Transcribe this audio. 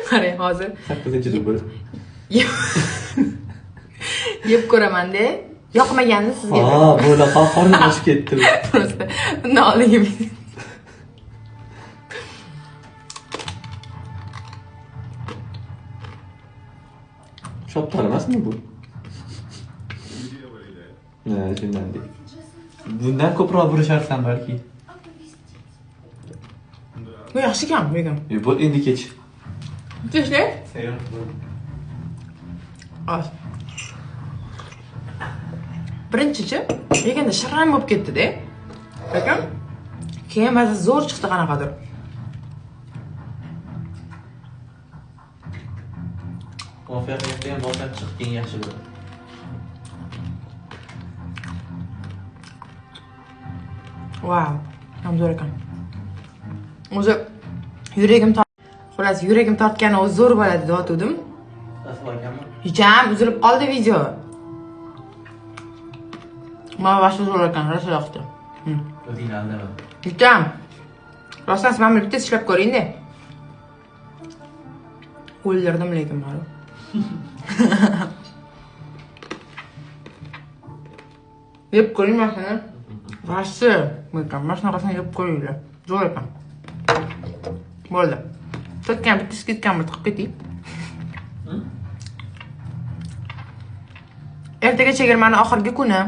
qarang hozir 8-rubl. yeb ko'raman-da. Yoqmagandi sizga. Ha, bo'la qornim ochib ketdi. Просто bundan oldin yeb. Shoptar emasmi bu? Ha, shundan. Bundan ko'proq urisharsan balki. Bu yaxshi ekan, lekin. Bo'l endi kech. Kechlar? Sayyor bo'l. Az. Birinchichi, yeganda shirin bo'lib ketdi-da. Lekin keyin ba'zi zo'r chiqdi qanaqadir. Muvaffaqiyatda ham muvaffaq chiqqan yaxshi bo'ladi. Wow, ham zo'r ekan. O'zi yuragim tortgani o'zi zo'r bo'ladi deb aytdim. Hicham uzilib qoldi video. Mana boshqa zo'r ekan, rosa yoqdi. O'zingni aldama. Hicham. Rostdan siz mana bitta ishlab ko'ring-da. O'ldirdim lekin mana. Yeb ko'ring mana. Yaxshi. Mana shunaqasini yeb ko'ringlar. Zo'r ekan. Bo'ldi. Chotgan bitta skidkamni tiqib ketdik. Ertaga chegirmani oxirgi kuni